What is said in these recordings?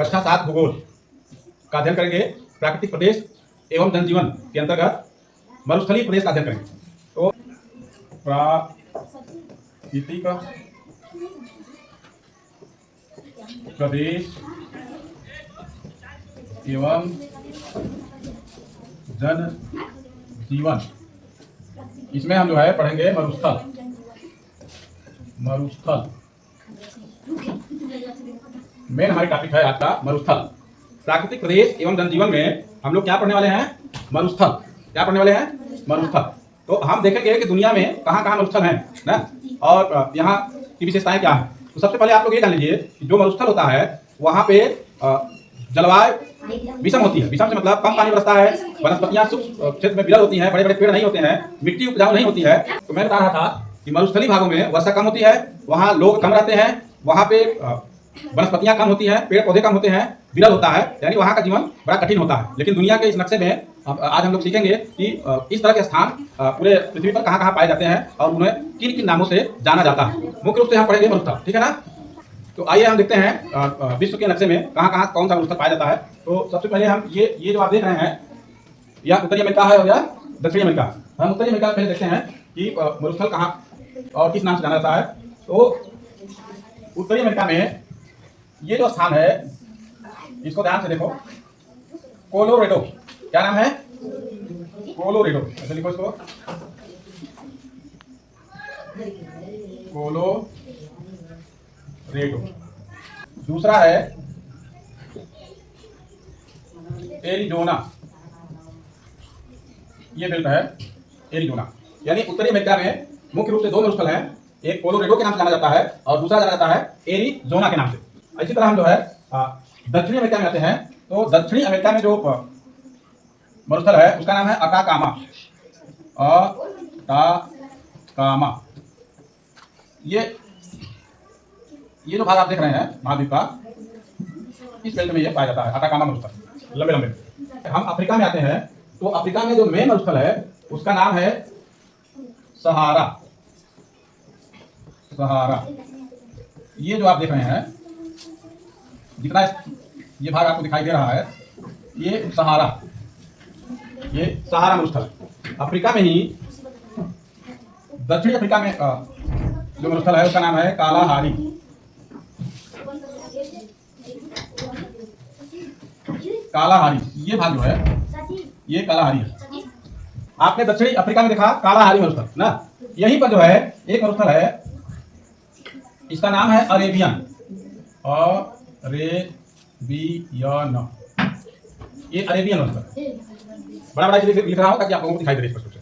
कक्षा 7 भूगोल का अध्ययन करेंगे। प्राकृतिक प्रदेश एवं जनजीवन के अंतर्गत मरुस्थलीय प्रदेश का अध्ययन करेंगे। तो प्राकृतिक प्रदेश एवं जनजीवन, इसमें हम जो है पढ़ेंगे मरुस्थल। मेन हमारी टॉपिक है आज का मरुस्थल। प्राकृतिक प्रदेश एवं जनजीवन में हम लोग क्या पढ़ने वाले हैं? मरुस्थल। क्या पढ़ने वाले हैं? मरुस्थल। तो हम देखेंगे कि दुनिया में कहाँ कहाँ मरुस्थल हैं ना, और यहाँ की विशेषताएं क्या है। तो सबसे पहले आप लोग ये जान लीजिए कि जो मरुस्थल होता है वहाँ पे जलवायु विषम होती है। विषम से मतलब कम पानी बरसता है, वनस्पतियां सूक्ष्म क्षेत्र में विरल होती हैं, बड़े बड़े पेड़ नहीं होते हैं, मिट्टी उपजाऊ नहीं होती है। तो मैं बता रहा था कि मरुस्थलीय भागों में वर्षा कम होती है, वहाँ लोग कम रहते हैं, वहाँ पे वनस्पतियां कम होती हैं, पेड़ पौधे कम होते हैं, विरल होता है, यानी वहाँ का जीवन बड़ा कठिन होता है। लेकिन दुनिया के इस नक्शे में आज हम लोग सीखेंगे कि इस तरह के स्थान पूरे पृथ्वी पर कहाँ कहाँ पाए जाते हैं और उन्हें किन किन नामों से जाना जाता है। मुख्य रूप से हम पढ़ेंगे मरुस्थल, ठीक है ना। तो आइए हम देखते हैं विश्व के नक्शे में कहाँ कहाँ कौन सा मरुस्थल पाया जाता है। तो सबसे पहले हम ये जो आप देख रहे हैं, या उत्तरी अमेरिका है या दक्षिणी अमेरिका। हम उत्तरी अमेरिका में पहले देखते हैं कि मरुस्थल कहाँ और किस नाम से जाना जाता है। तो उत्तरी अमेरिका में ये जो स्थान है, इसको ध्यान से देखो, कोलोरेडो। क्या नाम है? कोलोरेडो। ऐसे लिखो इसको, कोलोरेडो। दूसरा है एरिजोना। ये बेल्ट है एरिजोना। यानी उत्तरी अमेरिका में मुख्य रूप से दो मरुस्थल हैं, एक कोलोरेडो के नाम से जाना जाता है और दूसरा जाना जाता है एरिजोना के नाम से। इसी तरह हम जो है दक्षिणी अमेरिका में आते हैं। तो दक्षिणी अमेरिका में जो मरुस्थल है उसका नाम है अटाकामा। अटाकामा। ये जो भाग आप देख रहे हैं महाद्वीप का, इस बेल्ट में ये पाया जाता है अटाकामा मरुस्थल, लंबे लंबे। हम अफ्रीका में आते हैं। तो अफ्रीका में जो मेन मरुस्थल है उसका नाम है सहारा। सहारा। ये जो आप देख रहे हैं, जितना ये भाग आपको दिखाई दे रहा है, ये सहारा मरुस्थल है। अफ्रीका में ही दक्षिणी अफ्रीका में जो मरुस्थल है उसका नाम है कालाहारी। कालाहारी, ये भाग जो है ये कालाहारी है। आपने दक्षिणी अफ्रीका में देखा कालाहारी मरुस्थल ना। यहीं पर जो है एक मरुस्थल है, इसका नाम है अरेबियन। अरेबियन। ये अरेबियन मरुस्थल बड़ा बड़ा लिख रहा हूं ताकि आप लोगों को दिखाई दे स्पष्ट रूप से।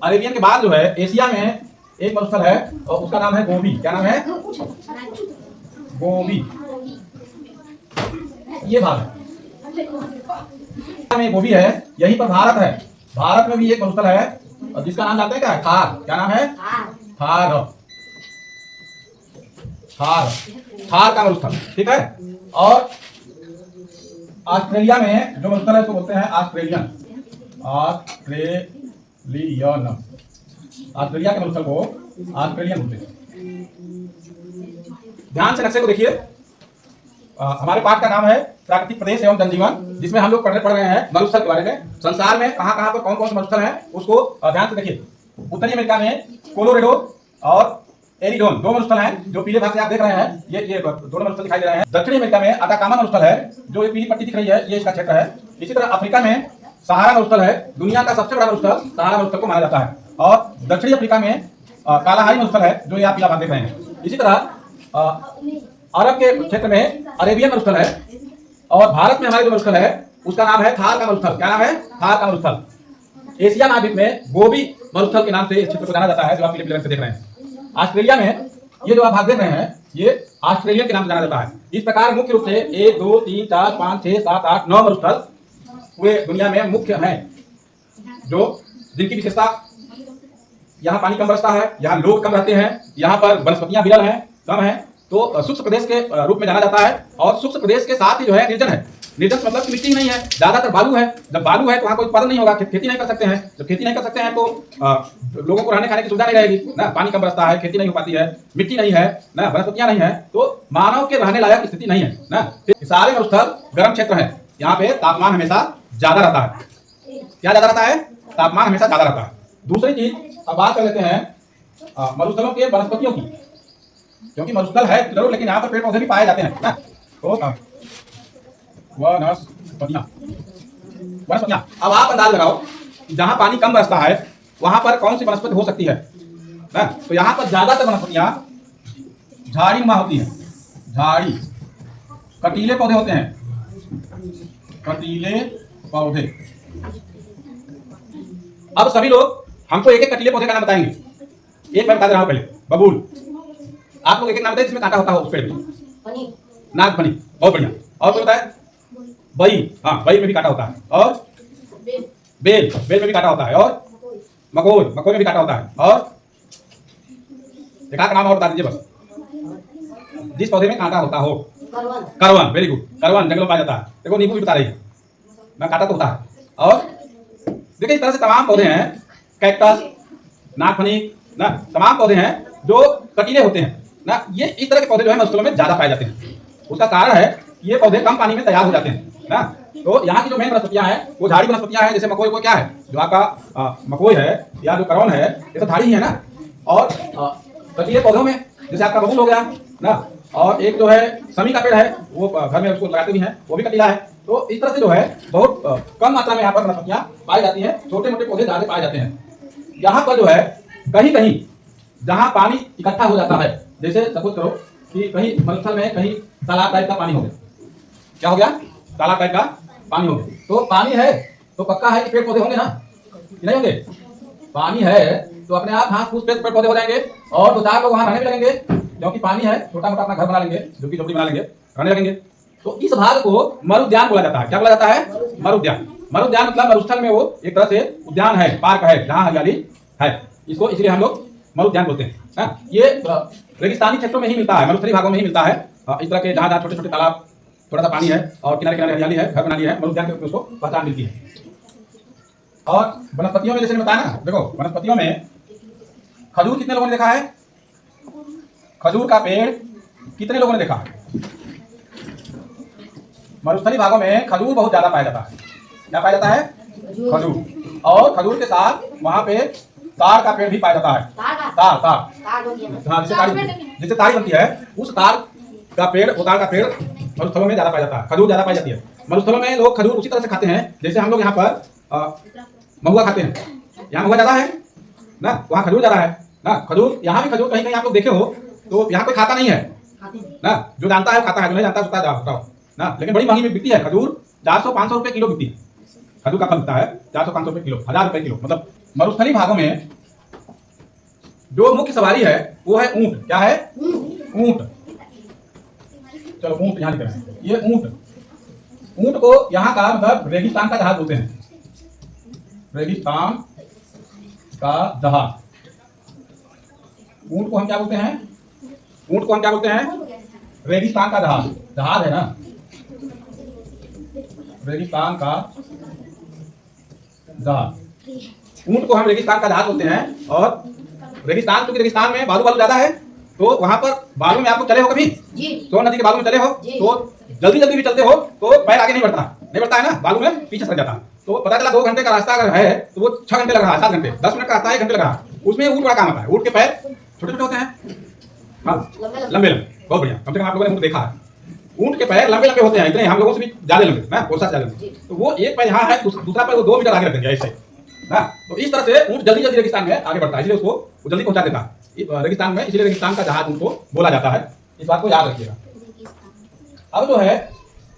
अरेबियन के बाद जो है एशिया में एक मरुस्थल है और उसका नाम है गोबी। क्या नाम है? गोबी। ये भाग है में गोबी है। यहीं पर भारत है। भारत में भी एक मरुस्थल है और जिसका नाम जानते हैं क्या है? थार। क्या नाम है? थार। थार का मरुस्थल, ठीक है। और ऑस्ट्रेलिया में जो मरुस्थल है उसको बोलते हैं ऑस्ट्रेलियन। ऑस्ट्रेलिया के मरुस्थल को ऑस्ट्रेलियन बोलते हैं। ध्यान से नक्शे को देखिए। हमारे पाठ का नाम है प्राकृतिक प्रदेश एवं जनजीवन, जिसमें हम लोग पढ़ रहे हैं मरुस्थल के बारे में। संसार में कहां कहां पर कौन कौन से मरुस्थल हैं उसको ध्यान से देखिए। उत्तरी अमेरिका में कोलोरेडो और एरिजोन दो मरुस्थल हैं, जो पीले भाग से आप देख रहे हैं। ये दोनों मरुस्थल दिखाई दे रहे हैं। दक्षिणी अमेरिका में अटाकामा मरुस्थल है, जो ये पीली पट्टी दिख रही है, ये इसका क्षेत्र है। इसी तरह अफ्रीका में सहारा मरुस्थल है, दुनिया का सबसे बड़ा मरुस्थल सहारा मरुस्थल को माना जाता है। और दक्षिणी अफ्रीका में कालाहारी मरुस्थल है, जो ये आप पीला भाग देख रहे हैं। इसी तरह अरब के क्षेत्र में अरेबियन मरुस्थल है, और भारत में हमारे जो मरुस्थल है उसका नाम है थार का मरुस्थल। क्या नाम है? थार का मरुस्थल। एशिया महाद्वीप में गोबी मरुस्थल के नाम से इस क्षेत्र को जाना जाता है, जो आप पीले रंग से देख रहे हैं। ऑस्ट्रेलिया में ये जो आप भाग देख रहे हैं, ये ऑस्ट्रेलियन के नाम से जाना जाता है। इस प्रकार मुख्य रूप से 1 2 3 4 5 6 7 8 9 मरुस्थल पूरे दुनिया में मुख्य हैं, जो जिनकी विशेषता यहाँ पानी कम बरसता है, यहाँ लोग कम रहते हैं, यहाँ पर वनस्पतियां विरल हैं, कम है। तो शुष्क प्रदेश के रूप में जाना जाता है। और शुष्क प्रदेश के साथ ही जो है निर्जन है। निर्जल मतलब कि मिट्टी नहीं है, ज्यादातर बालू है। जब बालू है तो वहाँ कोई उत्पादन नहीं होगा, खेती नहीं कर सकते हैं। जब खेती नहीं कर सकते हैं तो लोगों को रहने खाने की सुविधा नहीं रहेगी ना, पानी कम बरसता है, खेती नहीं हो पाती है, मिट्टी नहीं है ना, वनस्पतियां नहीं है, तो मानव के रहने लायक स्थिति नहीं है ना। सारे मरुस्थल गर्म क्षेत्र है, यहाँ पे तापमान हमेशा ज्यादा रहता है। क्या ज्यादा रहता है? तापमान हमेशा ज्यादा रहता है। दूसरी चीज अब बात कर लेते हैं मरुस्थलों के वनस्पतियों की, क्योंकि मरुस्थल है जरूर लेकिन यहाँ पर पेड़ पौधे भी पाए जाते हैं ना। तो वनस्पतियां, अब आप अंदाज लगाओ कि जहां पानी कम बरसता है वहां पर कौन सी वनस्पति हो सकती है ना। तो यहाँ पर ज्यादातर वनस्पतियां झाड़ी नुमा होती हैं, झाड़ी, कटीले पौधे होते हैं, कटीले पौधे। अब सभी लोग हमको एक एक कटीले पौधे का नाम बताएंगे। एक मैं बता दे रहा हूं पहले, बबूल। आप लोग एक एक नाम बताइए जिसमें कांटा होता हो उस पेड़ में। नागफनी, बहुत बढ़िया। और कोई बताए? बई, हाँ बई में भी कांटा होता है। और बेल, बेल में भी कांटा होता है। और मकोई, मकोई में भी कांटा होता है। और एक आध नाम और बता दीजिए बस, जिस पौधे में कांटा होता हो। करवन, वेरी गुड। करवन जंगलों में पाया जाता है। देखो नींबू भी बता रही है ना, कांटा तो होता है। और देखिए इस तरह से तमाम पौधे हैं, कैक्टस, नागफनी ना, तमाम पौधे हैं जो कटीले होते हैं ना। ये इस तरह के पौधे जो है मरुस्थलों में ज्यादा पाए जाते हैं। उसका कारण है ये पौधे कम पानी में तैयार हो जाते हैं ना। तो यहाँ की जो मेन वनस्पतियां हैं वो झाड़ी वनस्पतियां हैं। जैसे मकोई को क्या है, जो आपका मकोई है या जो करवन है, ये तो झाड़ी ही है ना। और कटीले पौधों में जैसे आपका बबूल हो गया ना, और एक जो है समी का पेड़ है, वो घर में उसको लगाते भी हैं, वो भी कटीला है। तो इस तरह से जो है बहुत कम मात्रा में यहाँ पर वनस्पतियां पाई जाती हैं, छोटे मोटे पौधे ज्यादा पाए जाते हैं। यहाँ पर जो है कहीं कहीं जहाँ पानी इकट्ठा हो जाता है, जैसे सपोज करो कि कहीं मरुस्थल में कहीं तालाब टाइप का पानी हो गया। क्या हो गया? तालाब टाइप का पानी हो गया। तो पानी है तो पक्का है कि पेड़ पौधे होंगे ना, नहीं होंगे? पानी है तो अपने आप घास फूस पेड़ पौधे हो जाएंगे और दो चार लोग वहां रहने भी लगेंगे, क्योंकि पानी है, छोटा मोटा अपना घर बना लेंगे, झुग्गी झोपड़ी बना लेंगे, रहने लगेंगे। तो इस भाग को मरुद्यान बोला जाता है। क्या बोला जाता है? मरुद्यान। मरुद्यान मतलब मरुस्थल में वो एक तरह से उद्यान है, पार्क है, जहाँ हरियाली है, इसको इसलिए हम लोग मरुद्यान बोलते हैं। ये रेगिस्तानी क्षेत्रों में ही मिलता है, मरुस्थलीय भागों में ही मिलता है। इस तरह के जहाँ छोटे छोटे तालाब, थोड़ा सा पानी है और किनारे किनारे हरियाली है, घर बना ली है, मरुद्यान के उसको पहचान मिलती है। और वनस्पतियों में जैसे बताया ना, देखो वनस्पतियों में खजूर कितने लोगों ने देखा है? खजूर का पेड़ कितने लोगों ने देखा है? मरुस्थलीय भागों में खजूर बहुत ज्यादा पाया जाता है। क्या पाया जाता है? खजूर। और खजूर के साथ वहां पे तार का पेड़ भी पाया जाता है। तार, तार, हाँ, जिससे तारी बनती है, उस तार का पेड़, वो तार का पेड़ मरुस्थलों में ज्यादा पाया जाता है। खजूर ज्यादा पाई जाती है मरुस्थलों में। लोग खजूर उसी तरह से खाते हैं जैसे हम लोग यहाँ पर महुआ खाते हैं। यहाँ महुआ ज्यादा है ना, वहाँ खजूर ज्यादा है ना। खजूर, यहाँ भी खजूर कहीं कहीं आप लोग देखे हो तो यहाँ कोई खाता नहीं है ना, जो जानता है खाता है, जो नहीं जानता है बताओ ना। लेकिन बड़ी महंगी बिकती है खजूर, 400-500 रुपए किलो बिकती है। खजूर का फल बिकता है 400-500 रुपए किलो, 1000 रुपए किलो। मतलब मरुस्थलीय भागों में जो मुख्य सवारी है वो है ऊंट। क्या है? ऊंट। चलो ऊंट यहाँ लिख रहे हैं, ये ऊंट। ऊंट को यहाँ का मतलब रेगिस्तान का जहाज बोलते हैं, रेगिस्तान का जहाज। ऊंट को हम क्या बोलते हैं? ऊंट को हम क्या बोलते हैं? रेगिस्तान का जहाज। जहाज है ना, रेगिस्तान का जहाज। ऊंट को हम रेगिस्तान का जहाज बोलते हैं। और रेगिस्तान, क्योंकि रेगिस्तान में बालू ज्यादा है, तो वहां पर बालू में आप लोग चले हो कभी? सोन नदी के बालू में चले हो तो जल्दी जल्दी भी चलते हो तो पैर आगे नहीं बढ़ता है ना, बालू में पीछे सर जाता है। तो पता चला 2 घंटे का रास्ता अगर है तो वो 6 घंटे लग रहा है, 7 घंटे, 10 मिनट का रास्ता 1 घंटे लग रहा है। उसमें ऊंट बड़ा काम आता है। ऊंट के पैर छोटे छोटे होते हैं, हाँ लंबे लंबे, बहुत बढ़िया। कम से कम आप लोगों ने ऊंट देखा है। ऊंट के पैर लंबे लंबे होते हैं, इतने हम लोगों से भी ज्यादा लंबे ना, कोसा से ज्यादा लंबे। तो वो एक पैर यहाँ है, दूसरा पैर वो 2 मीटर आगे रख देंगे ऐसे ना। तो इस तरह से ऊंट जल्दी जल्दी रेगिस्तान में आगे बढ़ता है, इसलिए उसको वो जल्दी पहुंचा देता है रेगिस्तान में, इसलिए रेगिस्तान का जहाज उनको बोला जाता है। इस बात को याद रखिएगा। अब जो है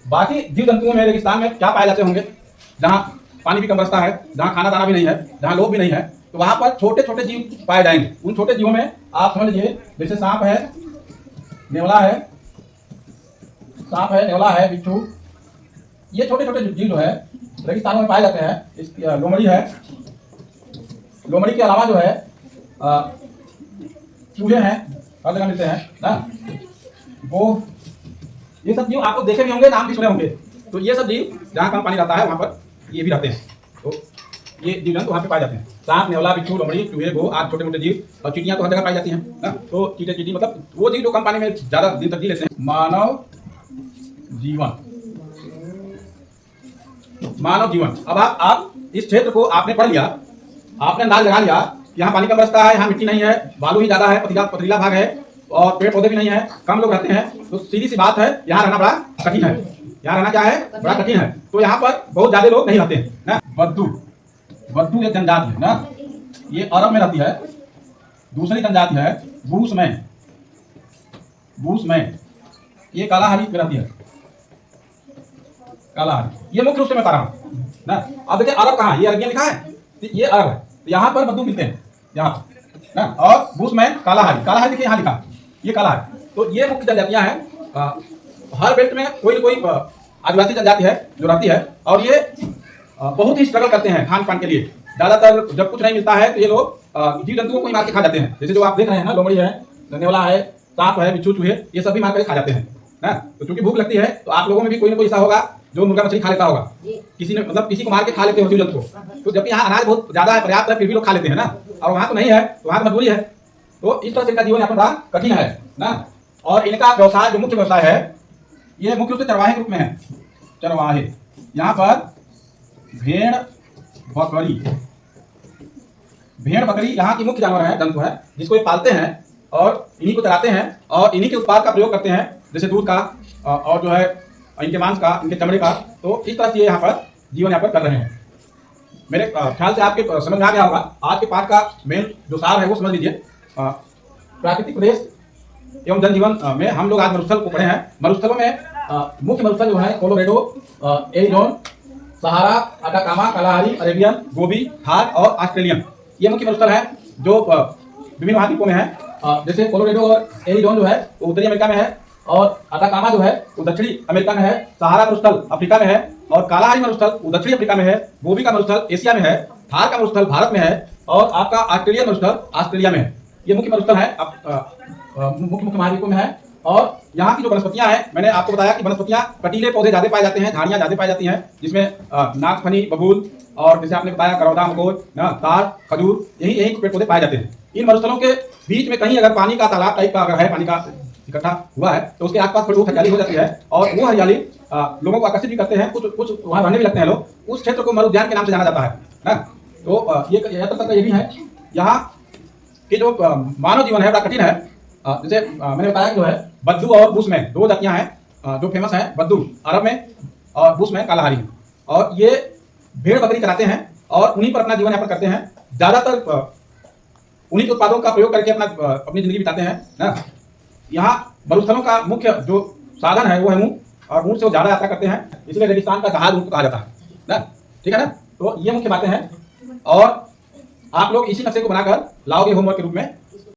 बाकी जीव जंतुओं में रेगिस्तान में क्या पाए जाते होंगे? जहाँ पानी भी कम बरसता है, जहाँ खाना दाना भी नहीं है, जहाँ लोग भी नहीं है, तो वहां पर छोटे छोटे जीव पाए जाएंगे। उन छोटे जीवों में आप समझ लीजिए जैसे सांप है, नेवला है, सांप है, नेवला है, बिच्छू, ये छोटे छोटे जीव जो है रेगिस्तानों में पाए जाते हैं। लोमड़ी है, लोमड़ी के अलावा जो है चूहे हैं, हर जगह मिलते हैं ना। वो ये सब जीव आप लोग देखे भी होंगे, नाम भी सुने होंगे तो ये सब जीव जहाँ कम पानी रहता है वहाँ पर ये भी रहते हैं। तो ये जीव जंतु वहाँ पे पाए जाते हैं। सांप, नेवला, बिच्छू, लोमड़ी, चूहे, गो आदि छोटे मोटे जीव, और चिड़ियाँ तो हर जगह पाई जाती हैं ना। तो चींटी चींटी मतलब वो जीव जो कम पानी में ज़्यादा दिन तक जी लेते हैं। मानव जीवन। अब आप इस क्षेत्र को आपने पढ़ लिया, आपने अंदाज लगा लिया कि यहाँ पानी कम बरसता है, यहाँ मिट्टी नहीं है, बालू ही ज़्यादा है, पथरीला भाग है और पेड़ पौधे भी नहीं है, कम लोग रहते हैं। तो सीधी सी बात है, यहाँ रहना बड़ा कठिन है। यहाँ रहना क्या है, बड़ा कठिन है। तो यहाँ पर बहुत ज्यादा लोग नहीं रहते हैं ना। बद्दू एक जनजाति है ना, ये अरब में रहती है। दूसरी जनजाति है बूसमैन, ये कालाहारी में रहती है। कालाहारी, ये मुख्य रूप से मैं बता रहा हूँ ना। अब देखिए अरब कहाँ, ये अरबियन लिखा है, तो ये अरब है। तो यहाँ पर बद्दू मिलते हैं यहाँ पर ना। और बूसमैन, कालाहारी देखिए यहाँ लिखा, ये कालाहारी। तो ये मुख्य जनजातियाँ हैं। हर बेल्ट में कोई न कोई आदिवासी जनजाति है जो रहती है, और ये बहुत ही स्ट्रगल करते हैं खान पान के लिए। ज्यादातर जब कुछ नहीं मिलता है तो ये लोग जीव जंतुओं को ही मार के खा जाते हैं। जैसे जो आप देख रहे हैं ना, लोमड़ी है, नेवला है, सांप है, बिच्छू, चूहे, ये सब भी मार कर खा जाते हैं ना। तो क्योंकि भूख लगती है तो आप लोगों में भी कोई ना कोई ऐसा होगा जो मुर्गा मछली खा लेता होगा। किसी ने मतलब किसी को मार के खा लेते हो जीव जंतु को। तो जबकि यहाँ अनाज बहुत ज्यादा है, पर्याप्त है, फिर भी लोग खा लेते हैं ना। और वहाँ तो नहीं है, तो वहाँ तो मजबूरी है। तो इस तरह से इनका जीवन यापन बड़ा कठिन है ना। और इनका व्यवसाय जो मुख्य व्यवसाय है, ये मुख्य रूप से चरवाहे के रूप में है। चरवाहे, यहाँ पर भेड़ बकरी यहाँ की मुख्य जानवर है, जंतु है, जिसको ये पालते हैं और इन्हीं को चराते हैं और इन्हीं के उत्पाद का प्रयोग करते हैं, जैसे दूध का और जो है इनके मांस का, इनके चमड़े का। तो इस तरह से ये यहाँ पर जीवन यापन कर रहे हैं। मेरे ख्याल से आपके समझ में आ गया होगा। आज के पाठ का मेन जो सार है वो समझ लीजिए। प्राकृतिक प्रदेश एवं जनजीवन में हम लोग आज मरुस्थल को पढ़े हैं। मरुस्थलों में मुख्य मरुस्थल जो है कोलोरेडो, एरिजोन, सहारा, अटाकामा, कालाहारी, अरेबियन, गोबी, थार और ऑस्ट्रेलियन, ये मुख्य मरुस्थल है जो विभिन्न महाद्वीपों में है। जैसे कोलोरेडो और एरिजोन जो है वो उत्तरी अमेरिका में है, और अटाकामा जो है वो दक्षिणी अमेरिका में है, सहारा मरुस्थल अफ्रीका में है, और कालाहारी मरुस्थल वो दक्षिणी अफ्रीका में है, गोबी का मरुस्थल एशिया में है, थार का मरुस्थल भारत में है, और आपका ऑस्ट्रेलियन मरुस्थल ऑस्ट्रेलिया में है। ये मुख्य मरुस्थल है, मुख्य महाद्वीपों में है। और यहाँ की जो वनस्पतियाँ हैं, मैंने आपको बताया कि वनस्पतियाँ कटीले पौधे ज्यादा पाए जाते हैं, झाड़ियाँ ज्यादा पाई जाती हैं, जिसमें नागफनी, बबूल और जैसे आपने बताया करौदा, मकोज, तार, खजूर, यही पेड़ पौधे पाए जाते हैं। इन मरुस्थलों के बीच में कहीं अगर पानी का तालाब टाइप का अगर है, पानी का इकट्ठा हुआ है, तो उसके आसपास थोड़ी बहुत हरियाली हो जाती है, और वो हरियाली लोगों को आकर्षित भी करते हैं। कुछ वहाँ रहने भी लगते हैं लोग। उस क्षेत्र को मरु उद्यान के नाम से जाना जाता है ना। तो ये तब तक ये भी है। यहाँ के जो मानव जीवन है बड़ा कठिन है। जैसे मैंने बताया कि जो है बद्दू और बूसमैन दो जातियां हैं जो फेमस हैं। बद्दू अरब में और बूसमैन कालाहारी में। और ये भेड़ बकरी चराते हैं और उन्हीं पर अपना जीवन यापन करते हैं। ज्यादातर उन्हीं के उत्पादों का प्रयोग करके अपनी जिंदगी बिताते हैं ना। यहाँ मरुस्थलों का मुख्य जो साधन है वो है ऊँट, और ऊँट से वो ज्यादा यात्रा करते हैं, इसलिए रेगिस्तान का जहाज ऊँट कहा जाता है ना। ठीक है ना। तो ये मुख्य बातें हैं, और आप लोग इसी नक्शे को बनाकर लाओगे होमवर्क के रूप में।